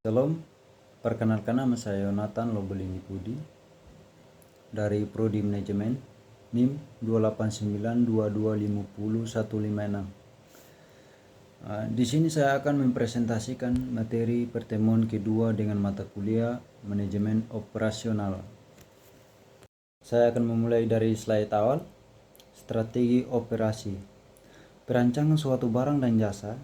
Shalom, perkenalkan nama saya Yonatan Lobelini Budi dari Prodi Manajemen NIM 28922505156. Di sini saya akan mempresentasikan materi pertemuan kedua dengan mata kuliah Manajemen Operasional. Saya akan memulai dari slide awal, strategi operasi. Perancangan suatu barang dan jasa,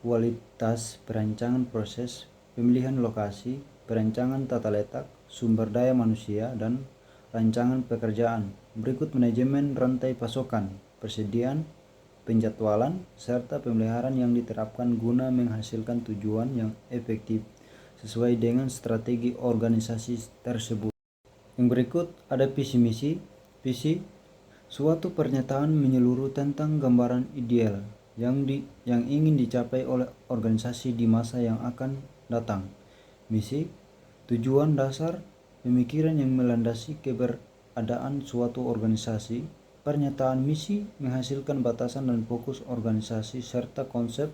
kualitas perancangan proses, pemilihan lokasi, perancangan tata letak, sumber daya manusia, dan rancangan pekerjaan. Berikut manajemen rantai pasokan, persediaan, penjadwalan, serta pemeliharaan yang diterapkan guna menghasilkan tujuan yang efektif sesuai dengan strategi organisasi tersebut. Yang berikut ada visi misi. Visi, suatu pernyataan menyeluruh tentang gambaran ideal yang ingin dicapai oleh organisasi di masa yang akan datang. Misi, tujuan dasar pemikiran yang melandasi keberadaan suatu organisasi. Pernyataan misi menghasilkan batasan dan fokus organisasi serta konsep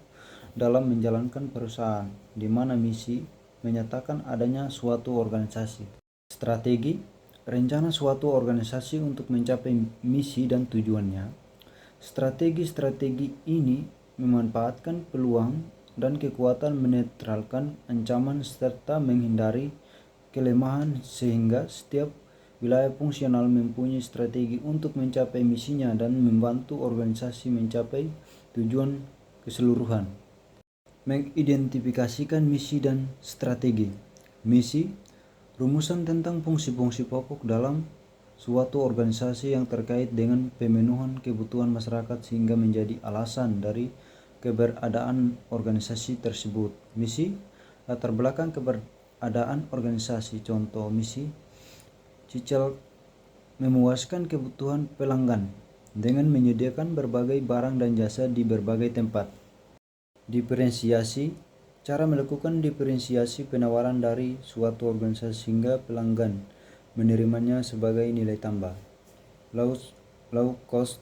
dalam menjalankan perusahaan, di mana misi menyatakan adanya suatu organisasi. Strategi, rencana suatu organisasi untuk mencapai misi dan tujuannya. Strategi-strategi ini memanfaatkan peluang dan kekuatan, menetralkan ancaman serta menghindari kelemahan sehingga setiap wilayah fungsional mempunyai strategi untuk mencapai misinya dan membantu organisasi mencapai tujuan keseluruhan. Mengidentifikasikan misi dan strategi. Misi, rumusan tentang fungsi-fungsi pokok dalam suatu organisasi yang terkait dengan pemenuhan kebutuhan masyarakat sehingga menjadi alasan dari keberadaan organisasi tersebut. Misi, latar belakang keberadaan organisasi. Contoh misi, Cicel memuaskan kebutuhan pelanggan dengan menyediakan berbagai barang dan jasa di berbagai tempat. Diferensiasi, cara melakukan diferensiasi penawaran dari suatu organisasi sehingga pelanggan menerimanya sebagai nilai tambah. Low cost,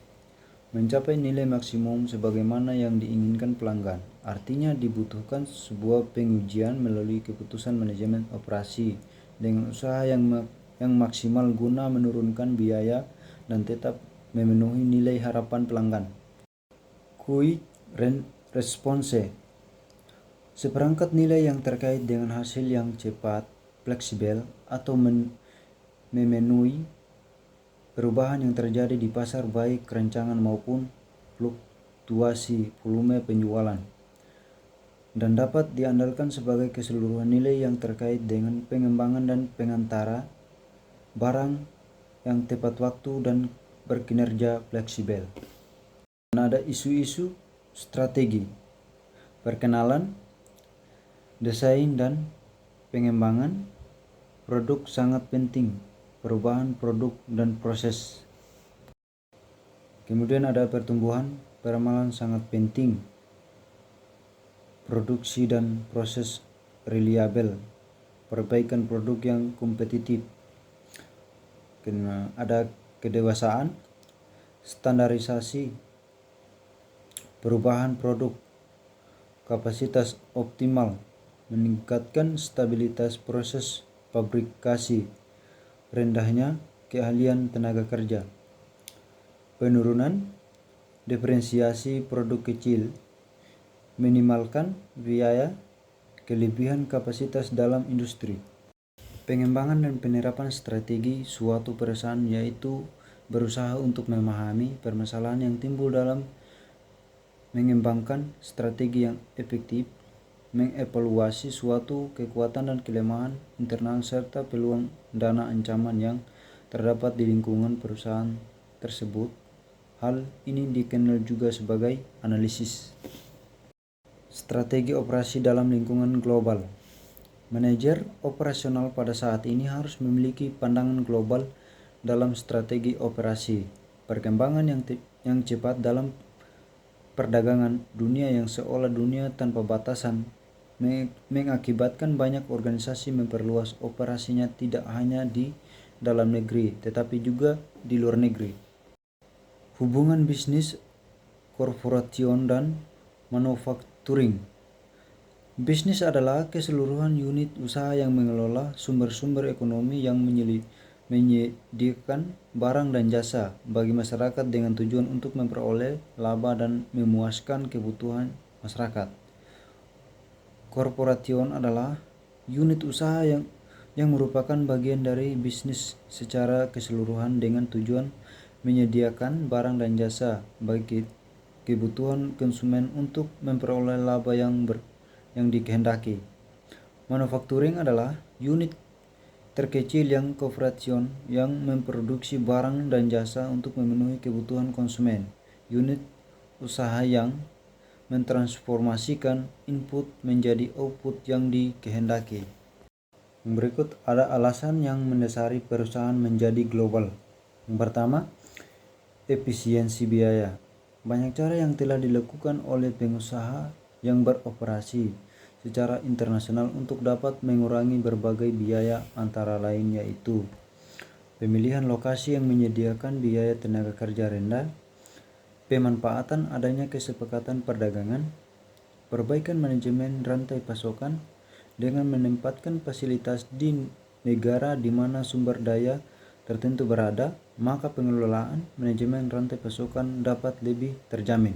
mencapai nilai maksimum sebagaimana yang diinginkan pelanggan. Artinya dibutuhkan sebuah pengujian melalui keputusan manajemen operasi dengan usaha yang maksimal guna menurunkan biaya dan tetap memenuhi nilai harapan pelanggan. Quick response, seperangkat nilai yang terkait dengan hasil yang cepat, fleksibel, atau memenuhi perubahan yang terjadi di pasar baik rancangan maupun fluktuasi volume penjualan, dan dapat diandalkan sebagai keseluruhan nilai yang terkait dengan pengembangan dan pengantara barang yang tepat waktu dan berkinerja fleksibel. Dan ada isu-isu strategi, perkenalan, desain dan pengembangan produk sangat penting, perubahan produk dan proses. Kemudian ada pertumbuhan, peramalan sangat penting, produksi dan proses reliable, perbaikan produk yang kompetitif. Ada kedewasaan, standarisasi, perubahan produk, kapasitas optimal, meningkatkan stabilitas proses fabrikasi, rendahnya keahlian tenaga kerja. Penurunan, diferensiasi produk kecil, minimalkan biaya, kelebihan kapasitas dalam industri. Pengembangan dan penerapan strategi suatu perusahaan yaitu berusaha untuk memahami permasalahan yang timbul dalam mengembangkan strategi yang efektif, mengevaluasi suatu kekuatan dan kelemahan internal serta peluang dana ancaman yang terdapat di lingkungan perusahaan tersebut. Hal ini dikenal juga sebagai analisis. Strategi operasi dalam lingkungan global. Manajer operasional pada saat ini harus memiliki pandangan global dalam strategi operasi. Perkembangan yang cepat dalam perdagangan dunia yang seolah dunia tanpa batasan mengakibatkan banyak organisasi memperluas operasinya tidak hanya di dalam negeri tetapi juga di luar negeri. Hubungan bisnis korporasi dan manufacturing. Bisnis adalah keseluruhan unit usaha yang mengelola sumber-sumber ekonomi yang menyediakan barang dan jasa bagi masyarakat dengan tujuan untuk memperoleh laba dan memuaskan kebutuhan masyarakat. Korporation adalah unit usaha yang merupakan bagian dari bisnis secara keseluruhan dengan tujuan menyediakan barang dan jasa bagi kebutuhan konsumen untuk memperoleh laba yang dikehendaki. Manufacturing adalah unit terkecil yang korporasi yang memproduksi barang dan jasa untuk memenuhi kebutuhan konsumen. Unit usaha yang mentransformasikan input menjadi output yang dikehendaki. Berikut ada alasan yang mendasari perusahaan menjadi global. Yang pertama, efisiensi biaya. Banyak cara yang telah dilakukan oleh pengusaha yang beroperasi secara internasional untuk dapat mengurangi berbagai biaya, antara lain yaitu pemilihan lokasi yang menyediakan biaya tenaga kerja rendah, pemanfaatan adanya kesepakatan perdagangan, perbaikan manajemen rantai pasokan dengan menempatkan fasilitas di negara di mana sumber daya tertentu berada, maka pengelolaan manajemen rantai pasokan dapat lebih terjamin.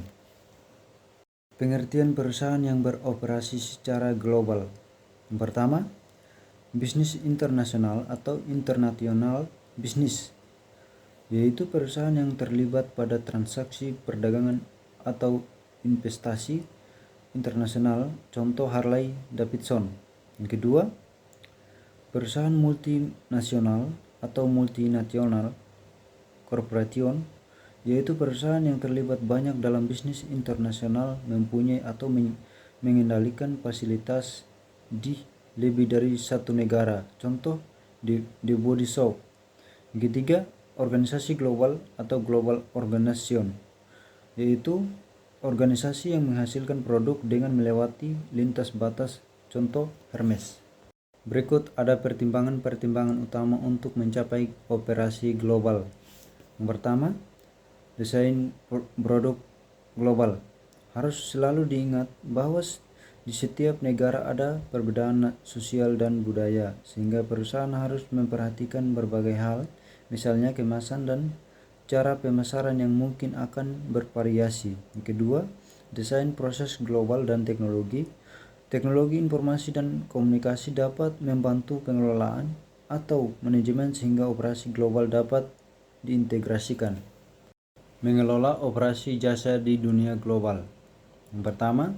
Pengertian perusahaan yang beroperasi secara global. Yang pertama, bisnis internasional atau international business, yaitu perusahaan yang terlibat pada transaksi perdagangan atau investasi internasional, contoh Harley Davidson. Yang kedua, perusahaan multinasional atau multinational corporation, yaitu perusahaan yang terlibat banyak dalam bisnis internasional, mempunyai atau mengendalikan fasilitas di lebih dari satu negara, contoh The Body Shop. Yang ketiga, organisasi global atau global organization, yaitu organisasi yang menghasilkan produk dengan melewati lintas batas, contoh Hermes. Berikut ada pertimbangan-pertimbangan utama untuk mencapai operasi global. Yang pertama, desain produk global. Harus selalu diingat bahwa di setiap negara ada perbedaan sosial dan budaya, sehingga perusahaan harus memperhatikan berbagai hal, misalnya kemasan dan cara pemasaran yang mungkin akan bervariasi. Yang kedua, desain proses global dan teknologi. Teknologi informasi dan komunikasi dapat membantu pengelolaan atau manajemen sehingga operasi global dapat diintegrasikan. Mengelola operasi jasa di dunia global. Yang pertama,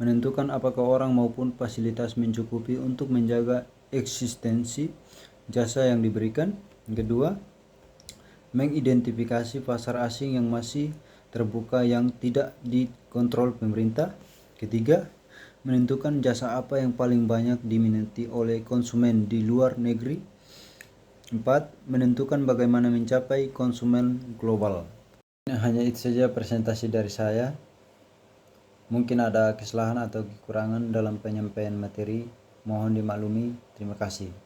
menentukan apakah orang maupun fasilitas mencukupi untuk menjaga eksistensi jasa yang diberikan. Yang kedua, mengidentifikasi pasar asing yang masih terbuka yang tidak dikontrol pemerintah. Ketiga, menentukan jasa apa yang paling banyak diminati oleh konsumen di luar negeri. 4. Menentukan bagaimana mencapai konsumen global. Hanya itu saja presentasi dari saya. Mungkin ada kesalahan atau kekurangan dalam penyampaian materi, mohon dimaklumi. Terima kasih.